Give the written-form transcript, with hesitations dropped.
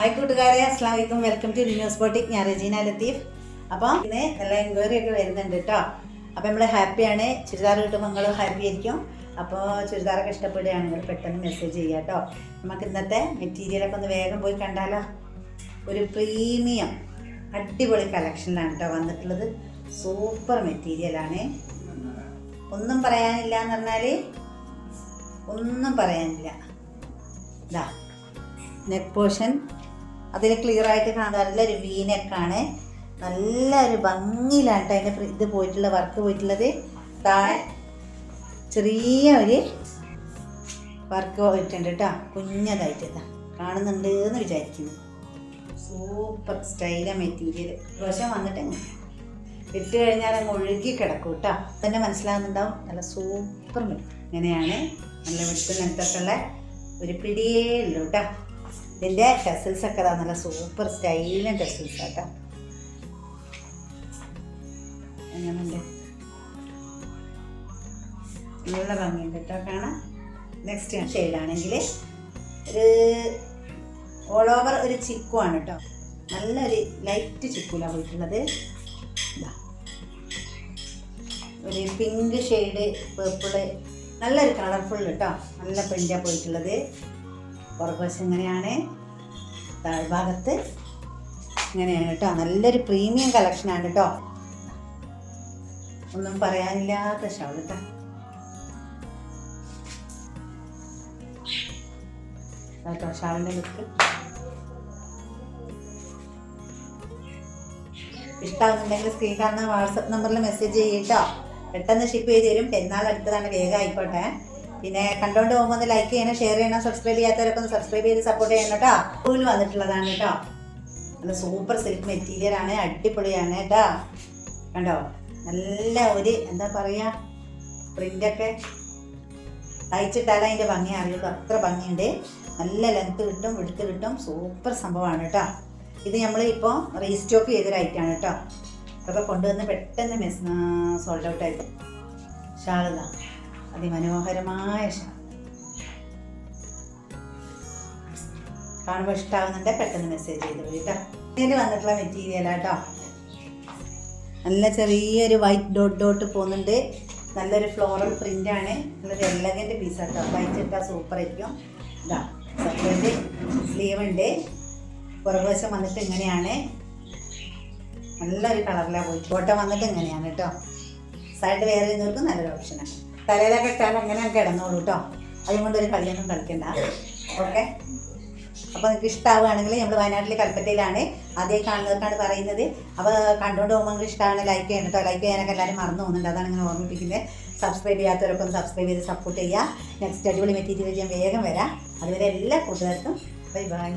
Hi കൂട്ടുകാരെ, അസ്സലാമു അലൈക്കും. Welcome to news boutique. ഞാൻ റെജീന ലത്തീഫ്. അപ്പോൾ ഇന്ന് നല്ല എൻക്വയറി ഒക്കെ വരുന്നുണ്ട് കേട്ടോ. അപ്പോൾ നമ്മൾ ഹാപ്പിയാണ്. ചുരിദാർ കിട്ടുമ്പോൾ നിങ്ങൾ ഹാപ്പി ആയിരിക്കും. അപ്പോൾ ചുരിദാറൊക്കെ ഇഷ്ടപ്പെടുകയാണെങ്കിൽ പെട്ടെന്ന് മെസ്സേജ് ചെയ്യുക കേട്ടോ. നമുക്ക് ഇന്നത്തെ മെറ്റീരിയലൊക്കെ ഒന്ന് വേഗം പോയി കണ്ടാലോ. ഒരു പ്രീമിയം അടിപൊളി കളക്ഷനിലാണ് കേട്ടോ വന്നിട്ടുള്ളത്. സൂപ്പർ മെറ്റീരിയലാണ്. ഒന്നും പറയാനില്ല എന്ന് പറഞ്ഞാൽ ഒന്നും പറയാനില്ല. ഇതാ നെക്ക് പോർഷൻ അതിൽ ക്ലിയറായിട്ട് കാണാൻ നല്ലൊരു വീനെക്കാണ്. നല്ലൊരു ഭംഗിയിലാണ് കേട്ടോ അതിൻ്റെ ഇത് പോയിട്ടുള്ള വർക്ക് പോയിട്ടുള്ളത്. താഴെ ചെറിയ ഒരു വർക്ക് പോയിട്ടുണ്ട് കേട്ടോ, കുഞ്ഞതായിട്ട്. ഇതാ കാണുന്നുണ്ട് എന്ന് വിചാരിക്കുന്നു. സൂപ്പർ സ്റ്റൈല മെറ്റീരിയൽ. വശം വന്നിട്ട് ഇട്ട് കഴിഞ്ഞാൽ അങ്ങ് ഒഴുകി കിടക്കും കേട്ടോ. തന്നെ മനസ്സിലാകുന്നുണ്ടാവും. നല്ല സൂപ്പർ ഇങ്ങനെയാണ്. നല്ല വെട്ടും നെത്തൊക്കെയുള്ള ഒരു പിടിയേ ഉള്ളൂ കേട്ടോ. ഇതിൻ്റെ ടെസിൽസൊക്കെ ഇതാ നല്ല സൂപ്പർ സ്റ്റൈലും ടെസിൽസ് കേട്ടോ. എങ്ങനെയുണ്ട്? നല്ല ഭംഗിയുണ്ട് കേട്ടോ കാണാം. നെക്സ്റ്റ് ഷെയ്ഡാണെങ്കിൽ ഒരു ഓൾ ഓവർ ഒരു ചിക്കുവാണ് കേട്ടോ. നല്ലൊരു ലൈറ്റ് ചിക്കൂലാണ് പോയിട്ടുള്ളത്. ഒരു പിങ്ക് ഷെയ്ഡ്, പേർപ്പിള്, നല്ലൊരു കളർഫുൾ കേട്ടോ. നല്ല പ്രിൻ്റാണ് പോയിട്ടുള്ളത്. പുറകുവശം ഇങ്ങനെയാണ്, താഴ്ഭാഗത്ത് ഇങ്ങനെയാണ് കേട്ടോ. നല്ലൊരു പ്രീമിയം കളക്ഷനാണ് കേട്ടോ. ഒന്നും പറയാനില്ലാത്ത ഷാൾ കേട്ടോ. കേട്ടോ ഷാളിൻ്റെ ലുക്ക് ഇഷ്ടമാകുന്നുണ്ടെങ്കിൽ സ്ക്രീൻ കാണുന്ന വാട്സപ്പ് നമ്പറിൽ മെസ്സേജ് ചെയ്യട്ടോ. പെട്ടെന്ന് ഷിപ്പ് ചെയ്ത് തരും. പെരുന്നാൾ അടുത്തതാണ്, വേഗം ആയിക്കോട്ടെ. പിന്നെ കണ്ടോണ്ട് പോകുമ്പോൾ ഒന്ന് ലൈക്ക് ചെയ്യണം, ഷെയർ ചെയ്യണം. സബ്സ്ക്രൈബ് ചെയ്യാത്തവരൊക്കെ ഒന്ന് സബ്സ്ക്രൈബ് ചെയ്ത് സപ്പോർട്ട് ചെയ്യണം കേട്ടോ. സ്കൂളിൽ വന്നിട്ടുള്ളതാണ് കേട്ടോ. നല്ല സൂപ്പർ സിൽക്ക് മെറ്റീരിയലാണ്, അടിപൊളിയാണ് കേട്ടോ. കണ്ടോ നല്ല ഒരു എന്താ പറയുക, പ്രിൻ്റൊക്കെ തയ്ച്ചിട്ടാലും അതിൻ്റെ ഭംഗി അറിയുള്ളൂ. അത്ര ഭംഗിയുണ്ട്. നല്ല ലെങ്ത്ത് കിട്ടും, വിടുത്ത് കിട്ടും. സൂപ്പർ സംഭവമാണ് കേട്ടോ. ഇത് നമ്മൾ ഇപ്പോൾ റീസ്റ്റോക്ക് ചെയ്തൊരു ഐറ്റമാണ് കേട്ടോ. അതൊക്കെ കൊണ്ടുവന്ന് പെട്ടെന്ന് സോൾഡ് ഔട്ട് ആയിട്ട്. ഷാളതാ അതിമനോഹരമായ ഷാൾ. കാണുമ്പോൾ ഇഷ്ടമാകുന്നുണ്ട് പെട്ടെന്ന് മെസ്സേജ് ചെയ്ത് കേട്ടോ. ഇതിൽ വന്നിട്ടുള്ള മെറ്റീരിയലാട്ടോ. നല്ല ചെറിയൊരു വൈറ്റ് ഡോട്ട് ഡോട്ട് പോകുന്നുണ്ട്. നല്ലൊരു ഫ്ലോറൽ പ്രിൻ്റാണ്. നല്ലൊരു എലഗൻ്റ് പീസാട്ടോ. തയ്ച്ചിട്ടാൽ സൂപ്പറായിരിക്കും. ഇതാ സെപ്പറേറ്റ് സ്ലീവ് ഉണ്ട്. പുറകുവശം വന്നിട്ട് ഇങ്ങനെയാണ്. നല്ലൊരു കളറിലാണ് പോയിട്ട്. ഫോട്ടോ വന്നിട്ട് ഇങ്ങനെയാണ് കേട്ടോ. സൈഡ് വേറെ ചെയ്യുന്നവർക്ക് നല്ലൊരു ഓപ്ഷനാണ്. തലയിലൊക്കെ ഇട്ടാൽ അങ്ങനെ കിടന്നോളൂ കേട്ടോ. അതുകൊണ്ടൊരു കളിയൊന്നും കളിക്കണ്ട. ഓക്കെ. അപ്പോൾ നിങ്ങൾക്ക് ഇഷ്ടമാവുകയാണെങ്കിൽ നമ്മൾ വയനാട്ടിൽ കൽപ്പറ്റയിലാണ്. ആദ്യം കാണുന്നവർക്കാണ് പറയുന്നത്. അപ്പോൾ കണ്ടുകൊണ്ട് പോകുമ്പോൾ നിങ്ങൾക്ക് ഇഷ്ടമാണ് ലൈക്ക് ചെയ്യണം കേട്ടോ. ലൈക്ക് ചെയ്യാനൊക്കെ എല്ലാവരും മറന്നു പോകുന്നുണ്ട്. അതാണ് ഇങ്ങനെ ഓർമ്മിപ്പിക്കുന്നത്. സബ്സ്ക്രൈബ് ചെയ്യാത്തവരൊക്കെ ഒന്ന് സബ്സ്ക്രൈബ് ചെയ്ത് സപ്പോർട്ട് ചെയ്യുക. നെക്സ്റ്റ് അടിപൊളി മെറ്റീരിയൽ ഞാൻ വേഗം വരാം. അതുവരെ എല്ലാ കൂട്ടുകാർക്കും ബൈ ബൈ.